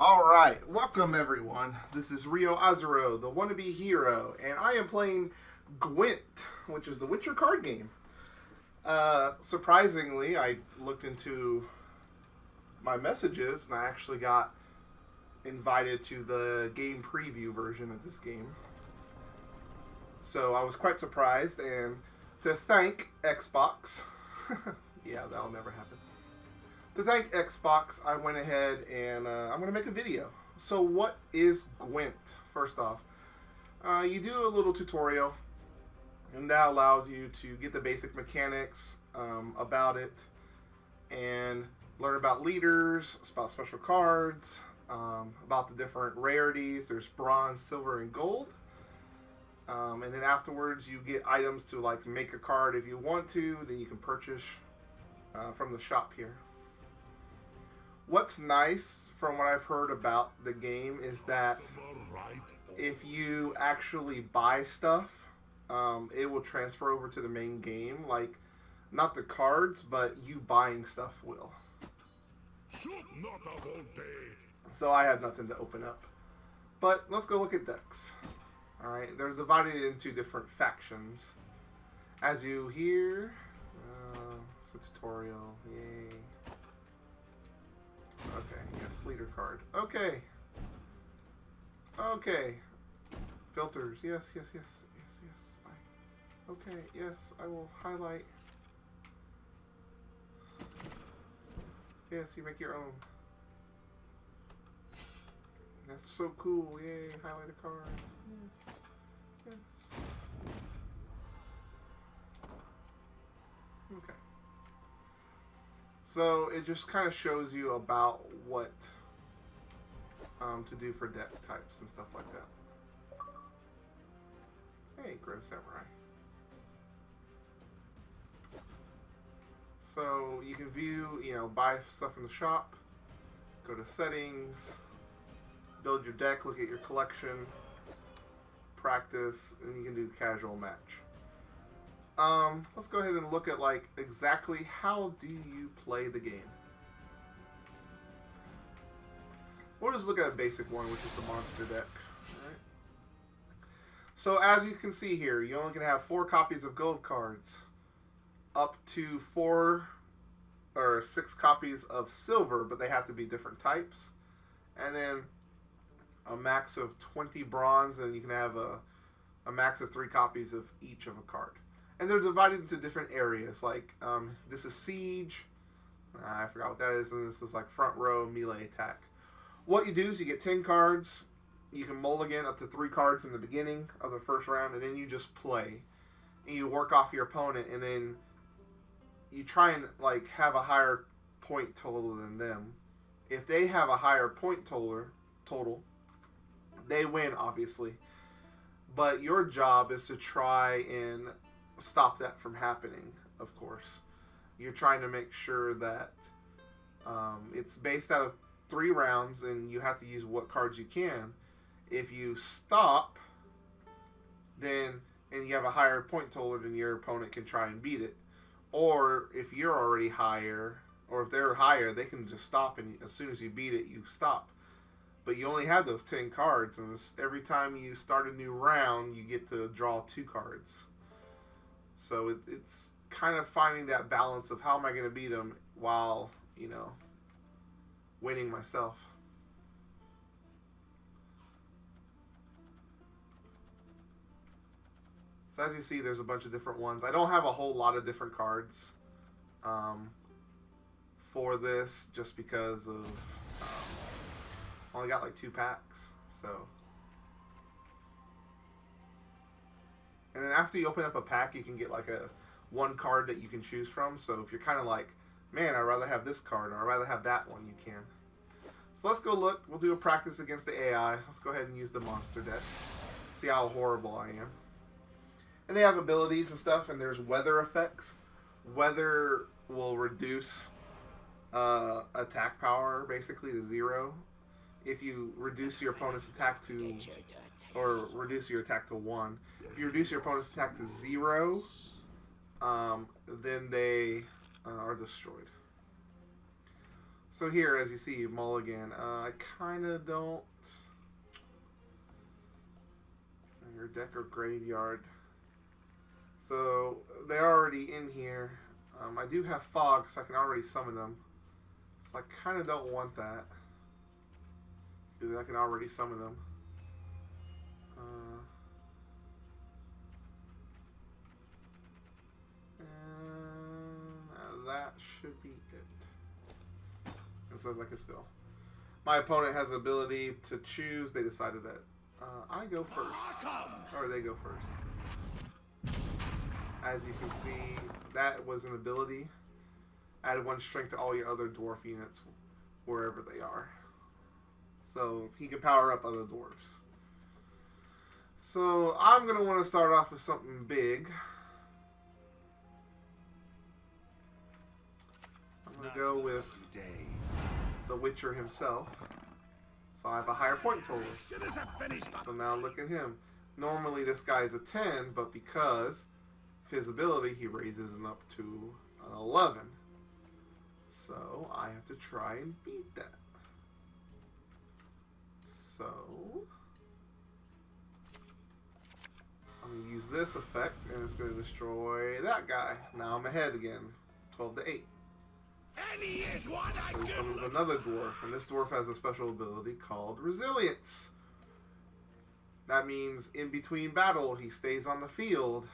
Alright, welcome everyone. This is Ryo Azuro, the Wannabe Hero, and I am playing Gwent, which is the Witcher card game. Surprisingly, I looked into my messages and I actually got invited to the game preview version of this game. So I was quite surprised, and to thank Xbox, yeah, that'll never happen. To thank Xbox, I went ahead and I'm going to make a video. So what is Gwent? First off, you do a little tutorial, and that allows you to get the basic mechanics about it, and learn about leaders, about special cards, about the different rarities. There's bronze, silver, and gold. And then afterwards, you get items to like make a card if you want to. Then you can purchase from the shop here. What's nice from what I've heard about the game is that if you actually buy stuff, it will transfer over to the main game. Like, not the cards, but you buying stuff will. So I have nothing to open up. But let's go look at decks. Alright, they're divided into different factions. As you hear, it's a tutorial. Yay. Okay, yes, leader card. Okay. Okay. Filters. Yes, yes, yes, yes, yes. Okay, yes, I will highlight. Yes, you make your own. That's so cool. Yay, highlight a card. Yes. Yes. Okay. So it just kind of shows you about what to do for deck types and stuff like that. Hey, Grim Samurai. So you can view, buy stuff in the shop, go to settings, build your deck, look at your collection, practice, and you can do casual match. Let's go ahead and look at like exactly how do you play the game. We'll just look at a basic one, which is the monster deck. Alright. So as you can see here, you only can have 4 copies of gold cards, up to 4 or 6 copies of silver, but they have to be different types, and then a max of 20 bronze, and you can have a max of 3 copies of each of a card. And they're divided into different areas. Like, this is Siege. I forgot what that is. And this is like front row, melee attack. What you do is you get 10 cards. You can mulligan up to 3 cards in the beginning of the first round. And then you just play. And you work off your opponent. And then you try and like have a higher point total than them. If they have a higher point total, they win, obviously. But your job is to try and stop that from happening, of course. You're trying to make sure that it's based out of 3 rounds, and you have to use what cards you can. If you stop, then, and you have a higher point total, then your opponent can try and beat it. Or if you're already higher, or if they're higher, they can just stop, and as soon as you beat it, you stop. But you only have those 10 cards, and every time you start a new round, you get to draw 2 cards. So it's kind of finding that balance of how am I going to beat them while, winning myself. So as you see, there's a bunch of different ones. I don't have a whole lot of different cards for this, just because of I only got like 2 packs. So. And then after you open up a pack, you can get like one card that you can choose from. So if you're kind of like, man, I'd rather have this card, or I'd rather have that one, you can. So let's go look. We'll do a practice against the AI. Let's go ahead and use the monster deck. See how horrible I am. And they have abilities and stuff, and there's weather effects. Weather will reduce attack power basically to 0. If you reduce your opponent's attack to, or reduce your attack to 1. If you reduce your opponent's attack to 0, then they are destroyed. So here, as you see, mulligan. I kind of don't. Your deck or graveyard. So they're already in here. I do have fog, so I can already summon them. So I kind of don't want that, because I can already summon them. And that should be it. It says I can still. My opponent has the ability to choose. They decided that I go first, or they go first. As you can see, that was an ability. Add 1 strength to all your other dwarf units, wherever they are. So he can power up other dwarves. So I'm going to want to start off with something big. I'm going to go with the Witcher himself. So I have a higher point total. So now look at him. Normally this guy's a 10, but because of his ability, he raises him up to an 11. So I have to try and beat that. So I'm going to use this effect, and it's going to destroy that guy. Now I'm ahead again, 12 to 8. So he summons another dwarf, and this dwarf has a special ability called Resilience. That means in between battle, he stays on the field.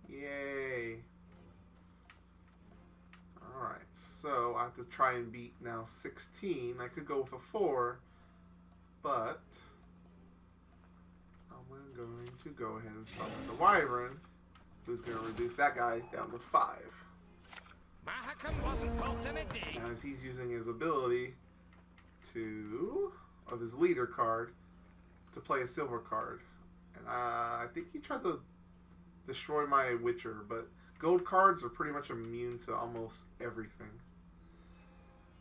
Yay. Alright, so I have to try and beat now 16. I could go with a 4, but I'm going to go ahead and summon the Wyvern, who's going to reduce that guy down to 5. And as he's using his ability of his leader card, to play a silver card. And I think he tried to destroy my Witcher, but gold cards are pretty much immune to almost everything.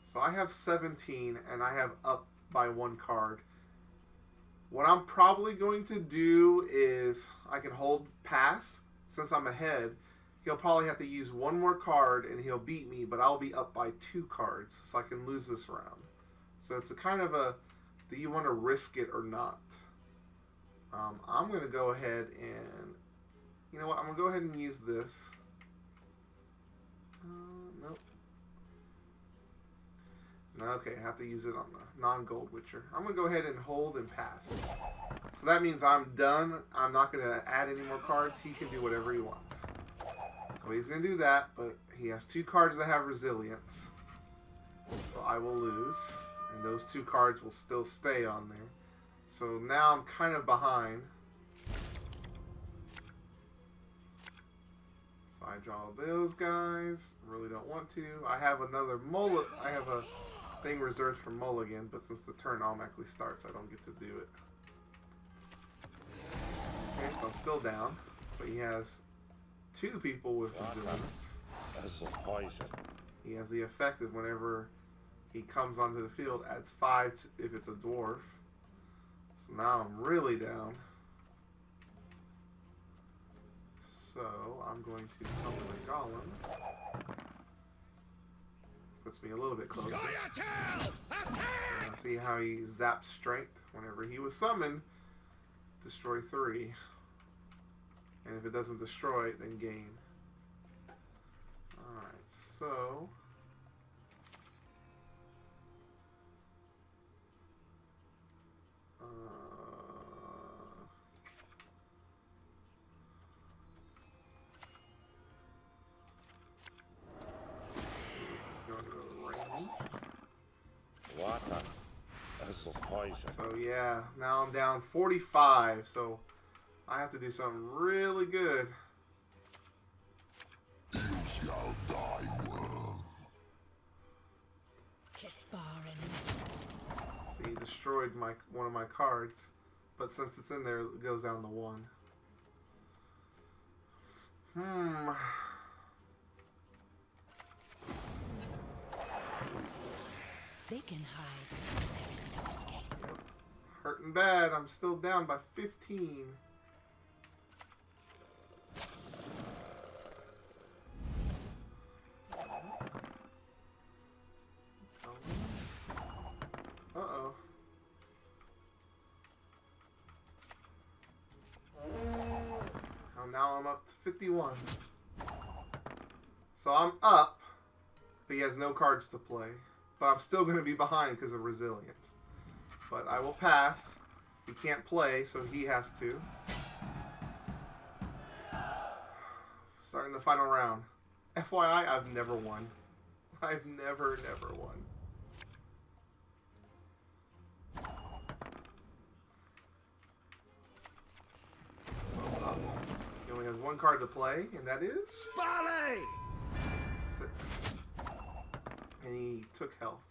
So I have 17, and I have up by 1 card. What I'm probably going to do is I can hold pass. Since I'm ahead, he'll probably have to use 1 more card, and he'll beat me, but I'll be up by 2 cards, so I can lose this round. So it's a kind of a, do you want to risk it or not? I'm going to go ahead and, you know what, I'm going to go ahead and use this. Nope. No, okay, I have to use it on the non-gold Witcher. I'm going to go ahead and hold and pass. So that means I'm done. I'm not going to add any more cards. He can do whatever he wants. So he's going to do that, but he has 2 cards that have Resilience. So I will lose. And those 2 cards will still stay on there. So now I'm kind of behind. So I draw those guys. Really don't want to. I have another I have a thing reserved for mulligan, but since the turn automatically starts, I don't get to do it. Okay, so I'm still down. But he has 2 people with Resilience. He has the effect of whenever he comes onto the field, adds 5 if it's a dwarf. So now I'm really down. So I'm going to summon the Golem. Puts me a little bit closer. And see how he zapped strength whenever he was summoned. Destroy 3. And if it doesn't destroy it, then gain. Alright, so so yeah, now I'm down 45, so I have to do something really good. You shall die, worm. See, he destroyed one of my cards, but since it's in there, it goes down to 1. They can hide. There is no escape. Hurting bad. I'm still down by 15. now I'm up to 51. So I'm up, but he has no cards to play. But I'm still going to be behind because of resilience. But I will pass. He can't play, so he has to. Starting the final round. FYI, I've never won. I've never won. So, he only has one card to play, and that is... Spally! 6. And he took health.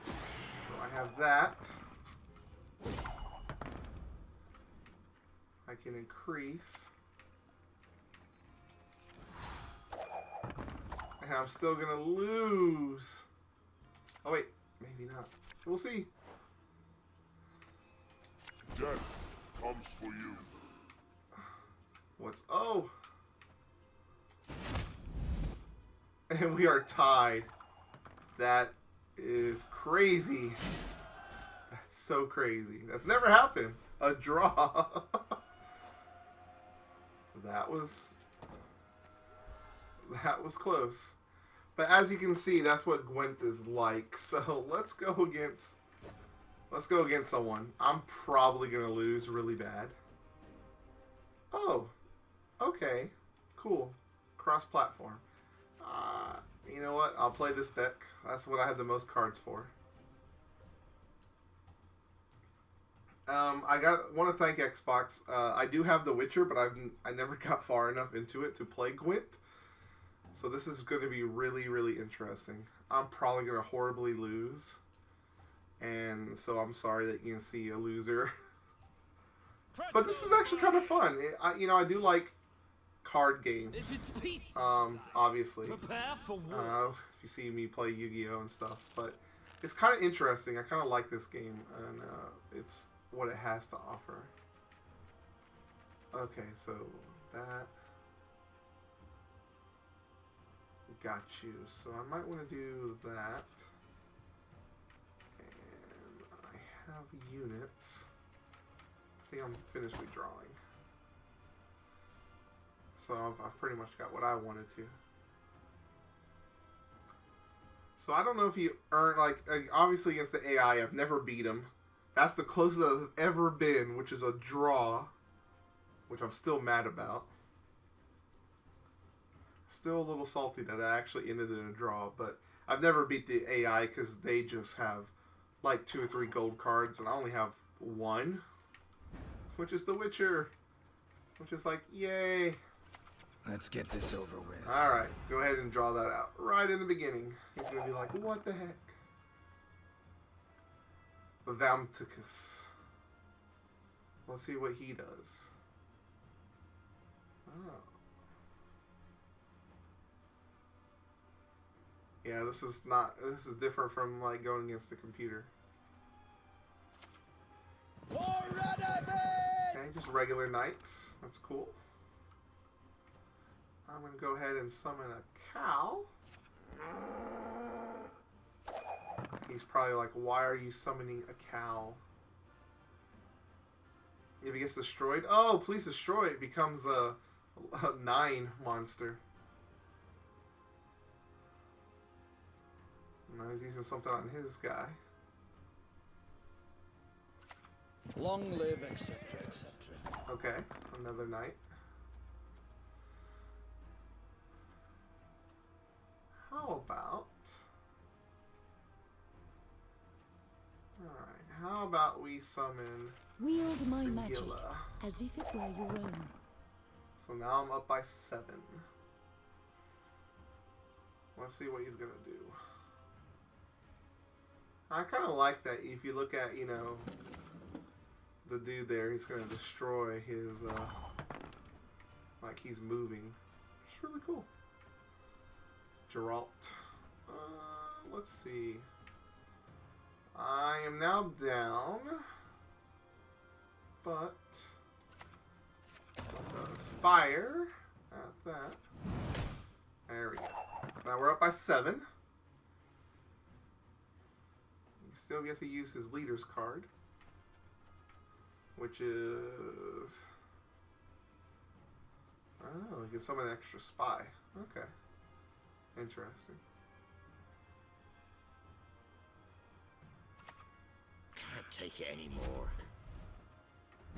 So I have that. I can increase. And I'm still gonna lose. Oh wait, maybe not. We'll see. Death comes for you. What's... Oh! And we are tied. That is crazy. That's so crazy. That's never happened. A draw. That was close. But as you can see, that's what Gwent is like. So let's go against someone. I'm probably gonna lose really bad. Oh, okay, cool. Cross-platform. You know what? I'll play this deck. That's what I have the most cards for. I want to thank Xbox. I do have The Witcher, but I never got far enough into it to play Gwent. So this is going to be really, really interesting. I'm probably going to horribly lose. And so I'm sorry that you can see a loser. But this is actually kind of fun. I do like card games. Obviously. Prepare for war. If you see me play Yu-Gi-Oh! And stuff. But it's kind of interesting. I kind of like this game. And it's what it has to offer. Okay, so that... Got you. So I might want to do that. And I have units. I think I'm finished with drawing. So I've pretty much got what I wanted to. So I don't know if you earn, like obviously against the AI, I've never beat him. That's the closest I've ever been, which is a draw. Which I'm still mad about. Still a little salty that I actually ended in a draw, but I've never beat the AI because they just have like 2 or 3 gold cards, and I only have 1, which is The Witcher, which is like, yay. Let's get this over with. Alright, go ahead and draw that out right in the beginning. He's going to be like, what the heck? Vamticus. Let's see what he does. Oh. Yeah, this is different from like going against the computer. Okay, just regular knights. That's cool. I'm gonna go ahead and summon a cow. He's probably like, why are you summoning a cow? If he gets destroyed, oh, please destroy it. It becomes a 9 monster. Now he's using something on his guy. Long live, etc., etc. Okay, another knight. How about... Alright, how about we summon Wield my magic Gila? as if it were your own. So now I'm up by 7. Let's see what he's gonna do. I kind of like that. If you look at, you know, the dude there, he's gonna destroy his, like he's moving. It's really cool. Geralt. Let's see. I am now down, but let's fire at that. There we go. So now we're up by 7. He still gets to use his leader's card, which is Oh, you can summon an extra spy. Okay. Interesting. Can't take it anymore.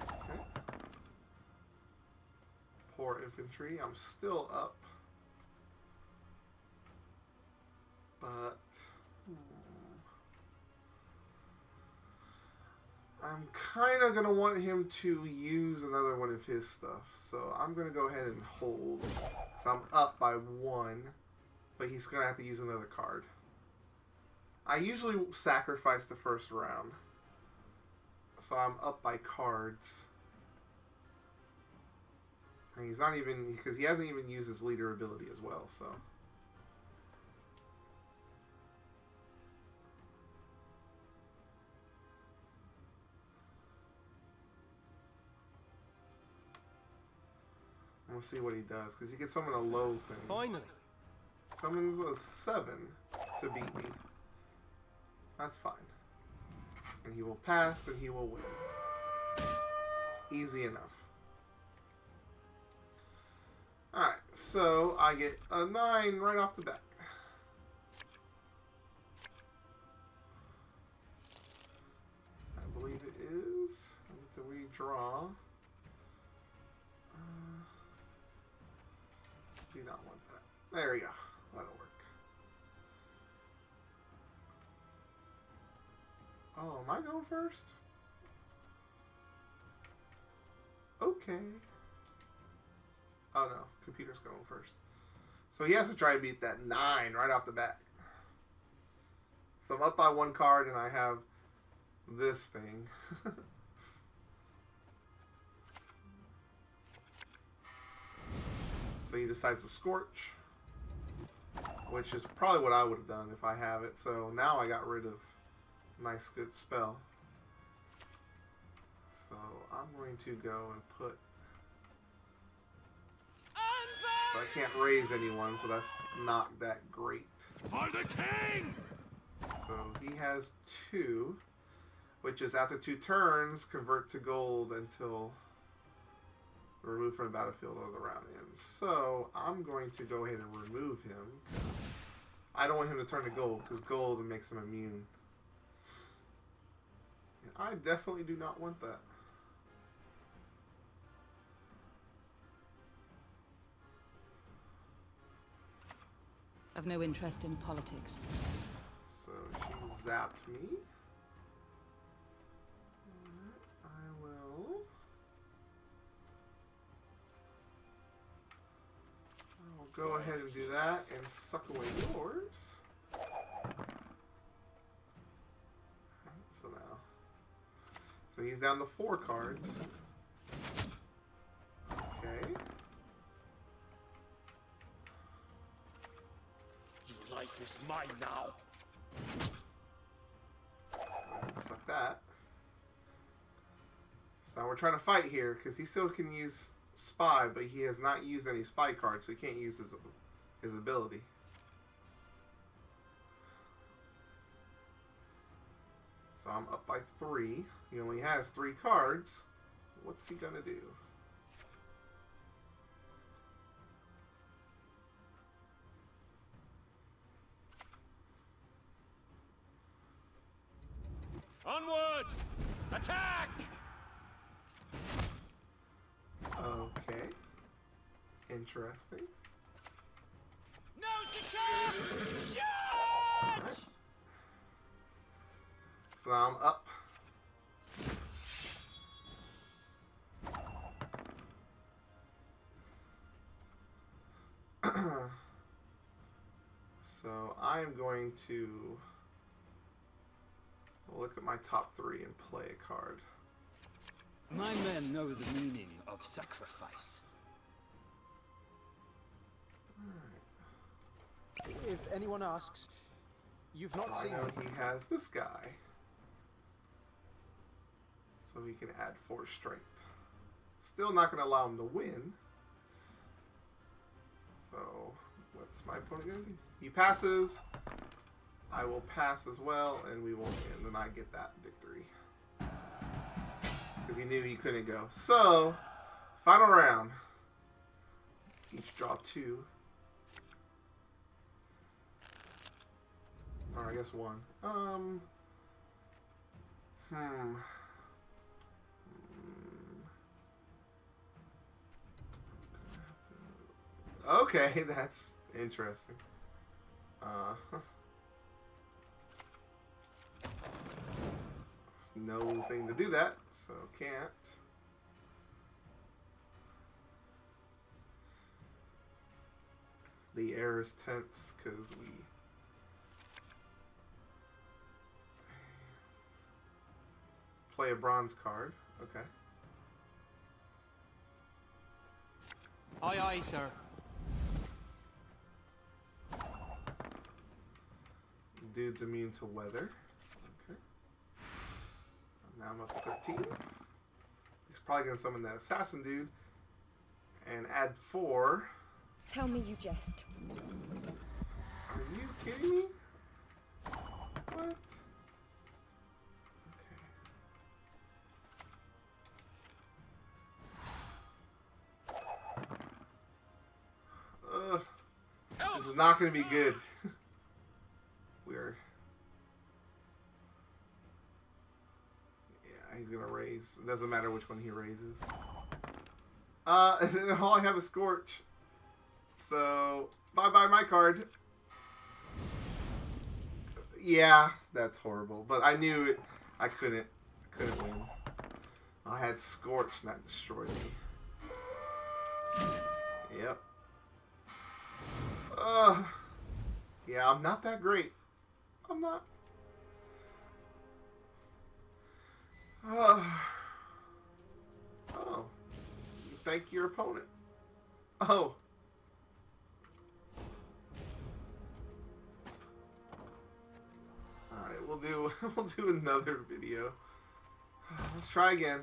Okay. Poor infantry. I'm still up. But I'm kind of going to want him to use another one of his stuff. So I'm going to go ahead and hold. So I'm up by 1. But he's going to have to use another card. I usually sacrifice the first round. So I'm up by cards. And he's not even... Because he hasn't even used his leader ability as well, so... We'll see what he does, because he can summon a low thing. Finally. Summons a 7 to beat me. That's fine. And he will pass, and he will win. Easy enough. Alright, so I get a 9 right off the bat. I believe it is. I need to redraw. Do not want that. There we go. That'll work. Oh, am I going first? Okay. Oh no, computer's going first. So he has to try to beat that 9 right off the bat. So I'm up by 1 card and I have this thing. So he decides to Scorch, which is probably what I would have done if I have it. So now I got rid of a nice good spell. So I'm going to go and put... So I can't raise anyone, so that's not that great. For the king! So he has 2, which is after 2 turns, convert to gold until... removed from the battlefield or the round ends. So I'm going to go ahead and remove him. I don't want him to turn to gold because gold makes him immune. And I definitely do not want that. I've no interest in politics. So she zapped me. I will... I'll go ahead and do that and suck away yours. So now... So he's down to 4 cards. Okay. Your life is mine now. Suck that. So now we're trying to fight here because he still can use spy, but he has not used any spy cards, so he can't use his ability. So I'm up by 3. He only has 3 cards. What's he gonna do? Onward! Attack! Okay. Interesting. No succumb! Charge! So now I'm up. So I'm going to look at my top 3 and play a card. My men know the meaning of sacrifice. If anyone asks, you've not I seen know me. he has this guy. So he can add 4 strength. Still not going to allow him to win. So, what's my opponent going to do? He passes. I will pass as well, and we will win. And I get that victory. Because he knew he couldn't go. So, final round. Each draw 2. Or I guess 1. Okay, that's interesting. There's no thing to do that, so can't. The air is tense because we play a bronze card. Okay. Aye, aye, sir. Dude's immune to weather. Okay. Now I'm up to 13. He's probably going to summon that assassin dude and add 4. Tell me you jest. Are you kidding me? What? Okay. This is not going to be good. Yeah, he's going to raise. It doesn't matter which one he raises. And then all I have is Scorch. So, bye-bye my card. Yeah, that's horrible. But I knew it. I couldn't win. I had Scorch and that destroyed me. Yep. Yeah, I'm not that great. I'm not. Oh. Thank your opponent. Oh. Alright, we'll do another video. Let's try again.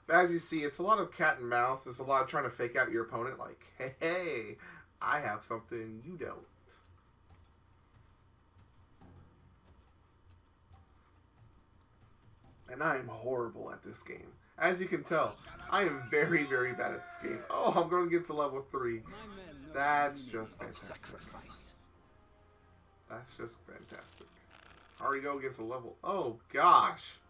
But as you see, it's a lot of cat and mouse. There's a lot of trying to fake out your opponent like, hey, I have something you don't. And I am horrible at this game. As you can tell, I am very, very bad at this game. Oh, I'm going to get to level 3. That's just fantastic. That's just fantastic. Already go against a level. Oh, gosh.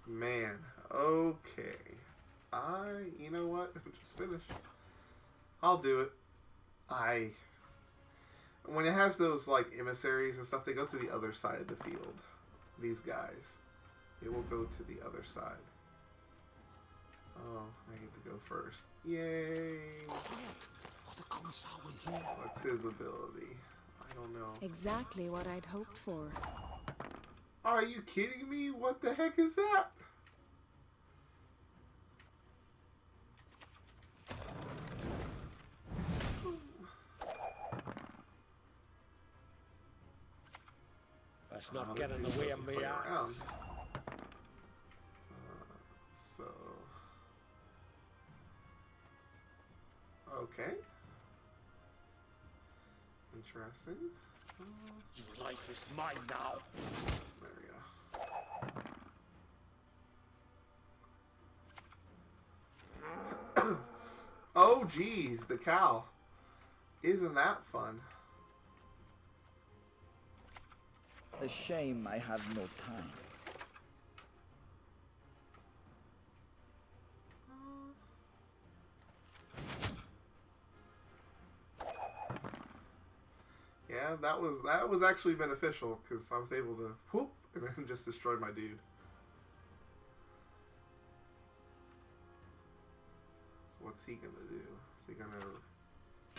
Man. Okay. You know what? Just finish. I'll do it. When it has those, like, emissaries and stuff, they go to the other side of the field. These guys. They will go to the other side. Oh, I get to go first. Yay! What's his ability? I don't know. Exactly what I'd hoped for. Are you kidding me? What the heck is that? Let's not get in the way of me axe. So... Okay. Interesting. Your life is mine now. There we go. Oh, geez, the cow. Isn't that fun? A shame I have no time. Yeah, that was actually beneficial because I was able to whoop and then just destroy my dude. So what's he gonna do? Is he gonna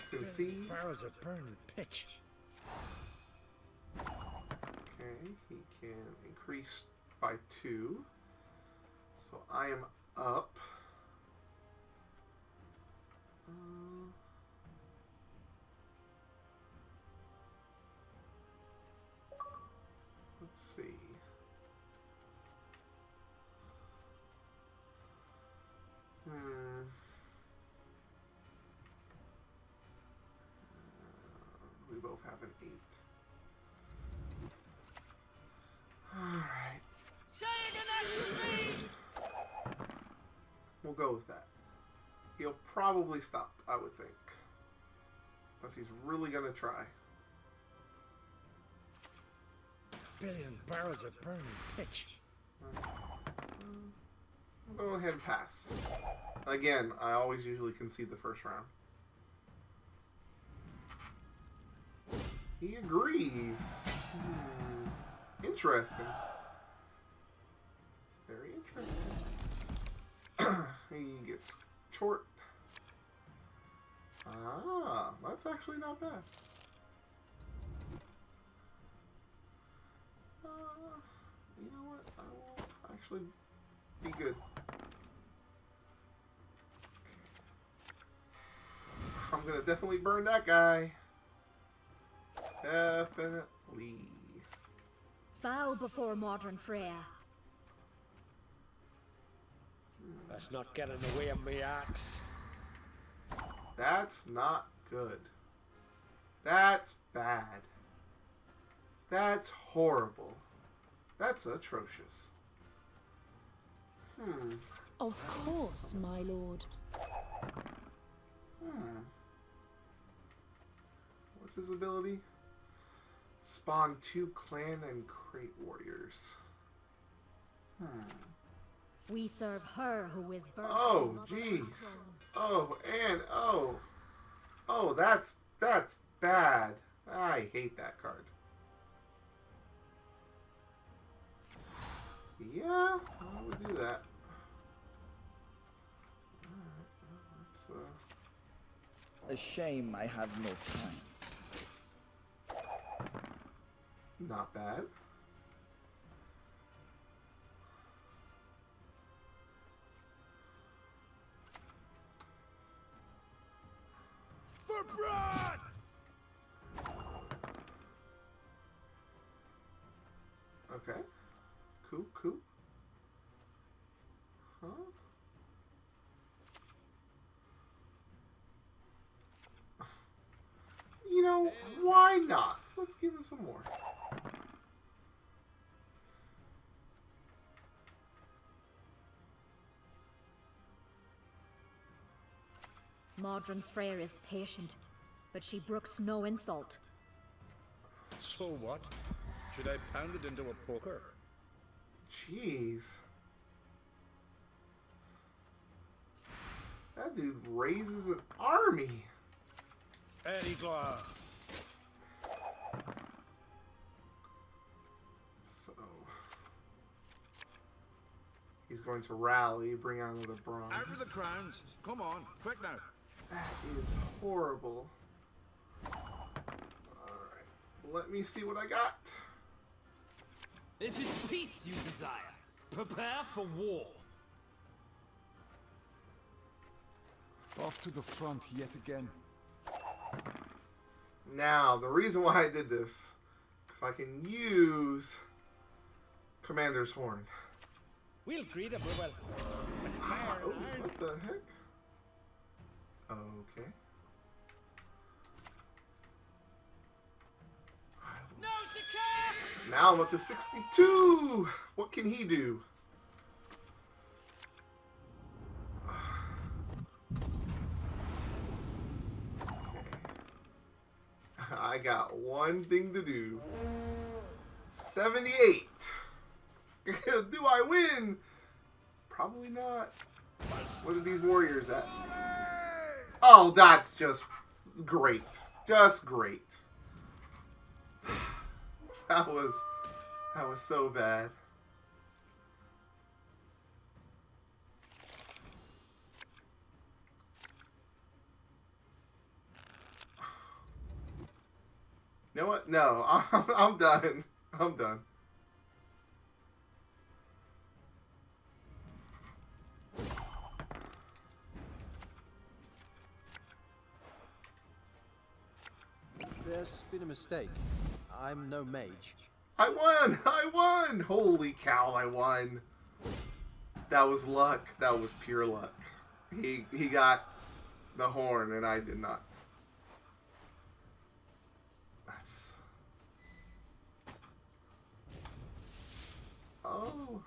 concede? Barrels of burning pitch. Okay, he can increase by 2. So I am up. Let's see. We both have an 8. go with that. He'll probably stop, I would think. Unless he's really going to try. Billion barrels of burning pitch. I'll go ahead and pass. Again, I always usually concede the first round. He agrees. Interesting. Very interesting. He gets short. Ah, that's actually not bad. You know what? I will actually be good. I'm gonna definitely burn that guy. Definitely. Bow before modern Freya. Let's not get in the way of me axe. That's not good. That's bad. That's horrible. That's atrocious. Of course, my lord. What's his ability? Spawn 2 clan and crate warriors. We serve her who is birthed. Oh, from mother jeez. and throne. Oh, and oh, that's bad. I hate that card. Yeah, I would do that. Alright, A shame I have no time. not bad. For blood! Okay. Cool. Huh? You know, why not? Let's give him some more. Modern Freya is patient, but she brooks no insult. So what? Should I pound it into a poker? Jeez. That dude raises an army. Eddie Glaw. So he's going to rally, bring out another bronze. Out of the crowns. Come on, quick now. That is horrible. Alright. Let me see what I got. If it's peace you desire, prepare for war. Off to the front yet again. Now, the reason why I did this, because I can use Commander's Horn. We'll greet him with fire Oh, and iron. what the heck? Okay. No secure! Now I'm up to 62! What can he do? I got one thing to do. 78. Do I win? Probably not. What are these warriors at? Oh, that's just great. Just great. That was so bad. You know what? No, I'm done. I'm done. There's been a mistake. I'm no mage. I won! I won! Holy cow, I won. That was luck. That was pure luck. He got the horn and I did not. That's... Oh.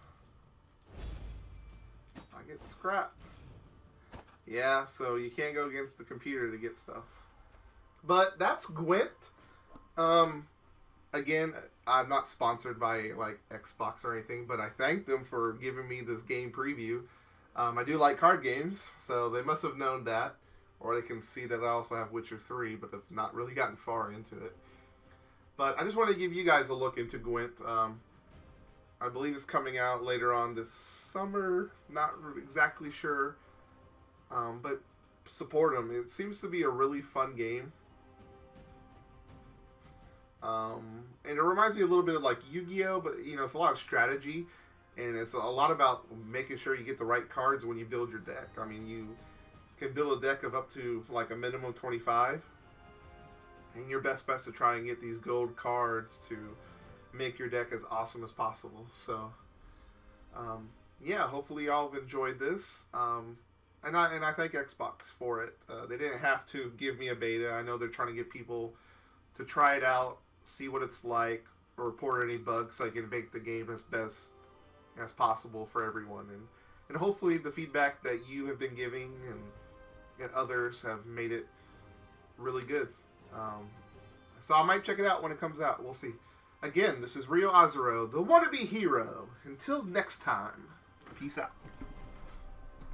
I get scrap. Yeah, so you can't go against the computer to get stuff. But that's Gwent. Again, I'm not sponsored by like Xbox or anything, but I thank them for giving me this game preview. I do like card games, so they must have known that, or they can see that I also have Witcher 3, but have not really gotten far into it. But I just want to give you guys a look into Gwent. I believe it's coming out later on this summer. Not exactly sure, but support them. It seems to be a really fun game. And it reminds me a little bit of like Yu-Gi-Oh, but you know, it's a lot of strategy, and it's a lot about making sure you get the right cards when you build your deck. I mean, you can build a deck of up to like a minimum 25, and your best bet is to try and get these gold cards to make your deck as awesome as possible. So, yeah, hopefully y'all have enjoyed this. And I thank Xbox for it. They didn't have to give me a beta. I know they're trying to get people to try it out, see what it's like, or report any bugs so I can make the game as best as possible for everyone. And hopefully the feedback that you have been giving and others have made it really good. So I might check it out when it comes out. We'll see. Again, this is Ryo Azuro, the Wannabe Hero. Until next time, peace out.